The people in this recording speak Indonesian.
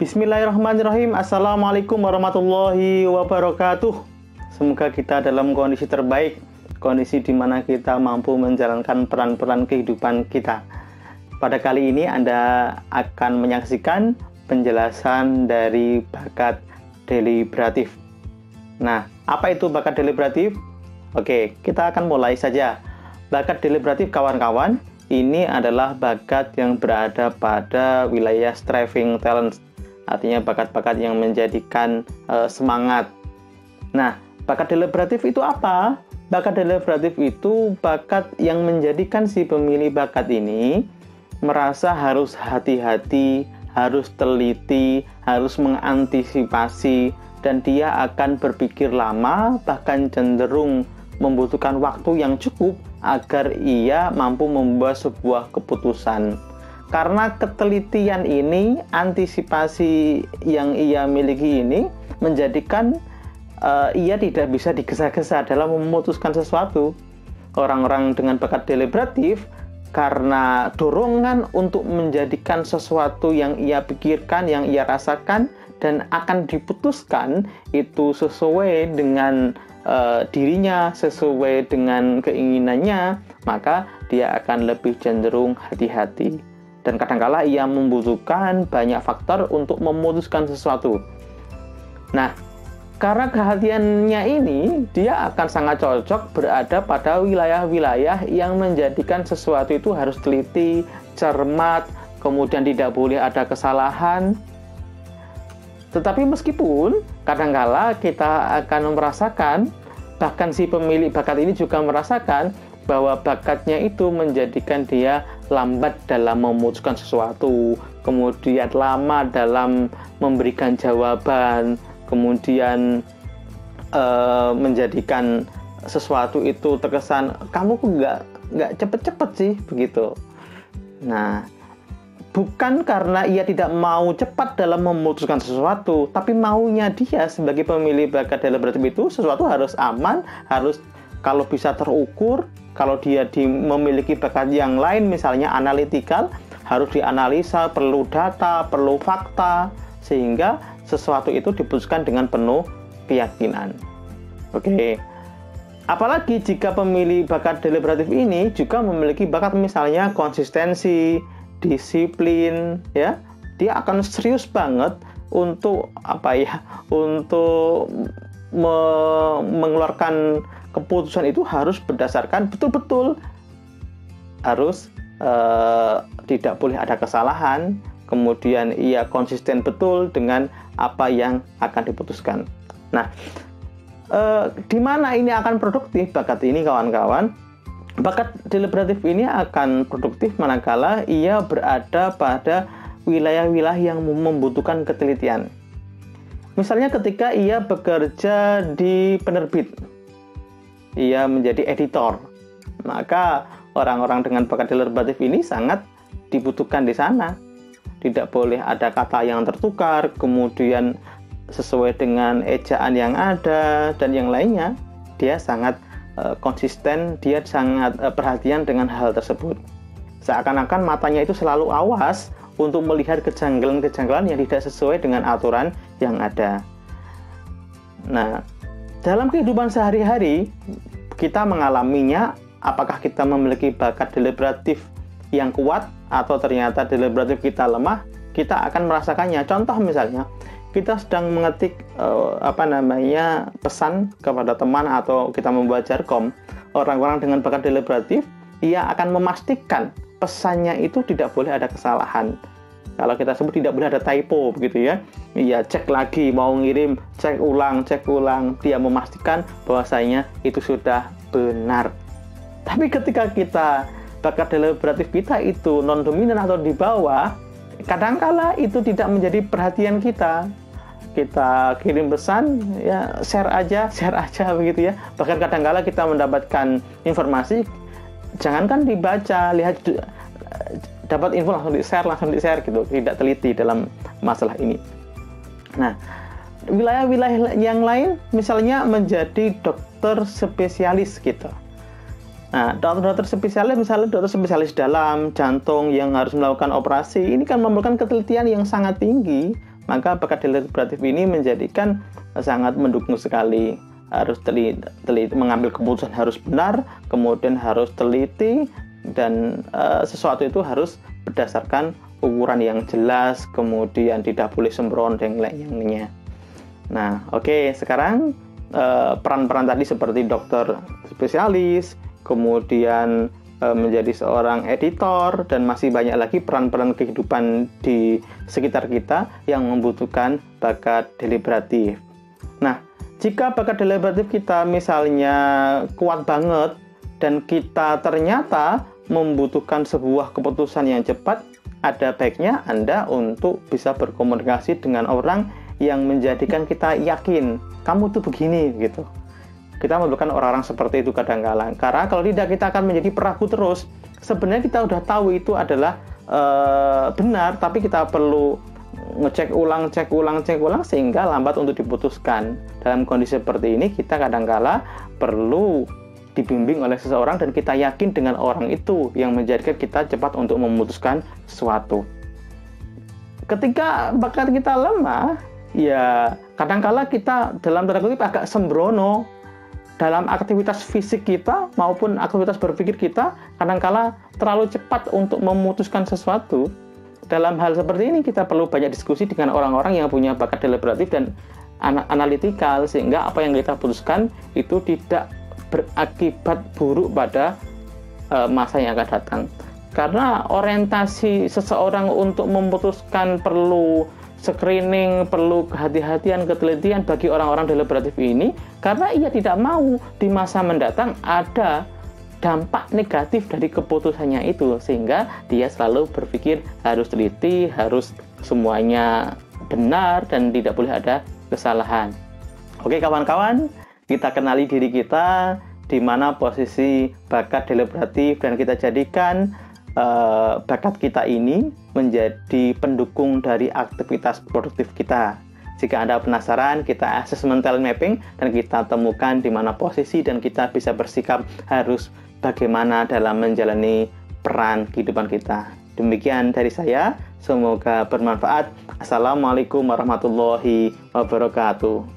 Bismillahirrahmanirrahim. Assalamualaikum warahmatullahi wabarakatuh. Semoga kita dalam kondisi terbaik, kondisi di mana kita mampu menjalankan peran-peran kehidupan kita. Pada kali ini Anda akan menyaksikan penjelasan dari bakat deliberatif. Nah, apa itu bakat deliberatif? Oke, kita akan mulai saja. Bakat deliberatif kawan-kawan, ini adalah bakat yang berada pada wilayah striving talents. Artinya bakat-bakat yang menjadikan semangat. Nah, bakat deliberatif itu apa? Bakat deliberatif itu bakat yang menjadikan si pemilih bakat ini merasa harus hati-hati, harus teliti, harus mengantisipasi, dan dia akan berpikir lama, bahkan cenderung membutuhkan waktu yang cukup agar ia mampu membuat sebuah keputusan. Karena ketelitian ini, antisipasi yang ia miliki ini menjadikan ia tidak bisa digesa-gesa dalam memutuskan sesuatu. Orang-orang dengan bakat deliberatif karena dorongan untuk menjadikan sesuatu yang ia pikirkan, yang ia rasakan dan akan diputuskan itu sesuai dengan dirinya, sesuai dengan keinginannya, maka dia akan lebih cenderung hati-hati. Dan kadangkala ia membutuhkan banyak faktor untuk memutuskan sesuatu. Nah, karena kehatiannya ini, dia akan sangat cocok berada pada wilayah-wilayah yang menjadikan sesuatu itu harus teliti, cermat, kemudian tidak boleh ada kesalahan. Tetapi meskipun kadangkala kita akan merasakan, bahkan si pemilik bakat ini juga merasakan bahwa bakatnya itu menjadikan dia lambat dalam memutuskan sesuatu, kemudian lama dalam memberikan jawaban, kemudian menjadikan sesuatu itu terkesan kamu kok nggak cepet-cepet sih begitu. Nah, bukan karena ia tidak mau cepat dalam memutuskan sesuatu, tapi maunya dia sebagai pemilih bakat deliberatif itu sesuatu harus aman, harus kalau bisa terukur. Kalau dia memiliki bakat yang lain, misalnya analitikal, harus dianalisa, perlu data, perlu fakta, sehingga sesuatu itu diputuskan dengan penuh keyakinan. Oke. Apalagi jika pemilih bakat deliberatif ini juga memiliki bakat misalnya konsistensi, disiplin, ya, dia akan serius banget untuk untuk mengeluarkan keputusan itu harus berdasarkan betul-betul, harus tidak boleh ada kesalahan, kemudian ia konsisten betul dengan apa yang akan diputuskan. Nah, di mana ini akan produktif bakat ini kawan-kawan? Bakat deliberatif ini akan produktif manakala ia berada pada wilayah-wilayah yang membutuhkan ketelitian. Misalnya ketika ia bekerja di penerbit, ia menjadi editor, maka orang-orang dengan bakat deliberatif ini sangat dibutuhkan di sana. Tidak boleh ada kata yang tertukar, kemudian sesuai dengan ejaan yang ada dan yang lainnya. Dia sangat konsisten, dia sangat perhatian dengan hal tersebut. Seakan-akan matanya itu selalu awas untuk melihat kejanggalan-kejanggalan yang tidak sesuai dengan aturan yang ada. Nah, dalam kehidupan sehari-hari kita mengalaminya, apakah kita memiliki bakat deliberatif yang kuat atau ternyata deliberatif kita lemah, kita akan merasakannya. Contoh misalnya, kita sedang mengetik pesan kepada teman atau kita membuat jargon, orang-orang dengan bakat deliberatif, ia akan memastikan pesannya itu tidak boleh ada kesalahan. Kalau kita sebut tidak boleh ada typo begitu ya. Iya, cek lagi, mau ngirim, cek ulang. Dia memastikan bahwasanya itu sudah benar. Tapi ketika bakat deliberatif kita itu non-dominan atau di bawah, kadangkala itu tidak menjadi perhatian kita. Kita kirim pesan, ya share aja begitu ya. Bahkan kadangkala kita mendapatkan informasi, jangankan dibaca, lihat, dapat info langsung di-share gitu, tidak teliti dalam masalah ini. Nah, wilayah-wilayah yang lain misalnya menjadi dokter spesialis gitu. Nah, dokter spesialis misalnya dokter spesialis dalam jantung yang harus melakukan operasi, ini kan memerlukan ketelitian yang sangat tinggi, maka bakat deliberatif ini menjadikan sangat mendukung sekali. Harus teliti, mengambil keputusan harus benar, kemudian harus teliti, dan sesuatu itu harus berdasarkan ukuran yang jelas, kemudian tidak boleh sembrono dan lainnya. Nah, oke, sekarang peran-peran tadi seperti dokter spesialis, kemudian menjadi seorang editor, dan masih banyak lagi peran-peran kehidupan di sekitar kita yang membutuhkan bakat deliberatif. Nah, jika bakat deliberatif kita misalnya kuat banget dan kita ternyata membutuhkan sebuah keputusan yang cepat, ada baiknya Anda untuk bisa berkomunikasi dengan orang yang menjadikan kita yakin kamu tuh begini gitu. Kita membutuhkan orang-orang seperti itu kadang-kala. Karena kalau tidak, kita akan menjadi peragu terus. Sebenarnya kita udah tahu itu adalah benar, tapi kita perlu ngecek ulang sehingga lambat untuk diputuskan. Dalam kondisi seperti ini, kita kadang-kala perlu dibimbing oleh seseorang dan kita yakin dengan orang itu yang menjadikan kita cepat untuk memutuskan sesuatu. Ketika bakat kita lemah, ya kadang-kala kita dalam tanda kutip agak sembrono dalam aktivitas fisik kita maupun aktivitas berpikir kita, kadangkala terlalu cepat untuk memutuskan sesuatu. Dalam hal seperti ini kita perlu banyak diskusi dengan orang-orang yang punya bakat deliberatif dan analitikal, sehingga apa yang kita putuskan itu tidak berakibat buruk pada masa yang akan datang. Karena orientasi seseorang untuk memutuskan perlu screening, perlu kehati-hatian, ketelitian bagi orang-orang deliberatif ini, karena ia tidak mau di masa mendatang ada dampak negatif dari keputusannya itu, sehingga dia selalu berpikir harus teliti, harus semuanya benar dan tidak boleh ada kesalahan. Oke kawan-kawan, kita kenali diri kita, di mana posisi bakat deliberatif, dan kita jadikan bakat kita ini menjadi pendukung dari aktivitas produktif kita. Jika Anda penasaran, kita assessment talent mapping dan kita temukan di mana posisi dan kita bisa bersikap harus bagaimana dalam menjalani peran kehidupan kita. Demikian dari saya, semoga bermanfaat. Assalamualaikum warahmatullahi wabarakatuh.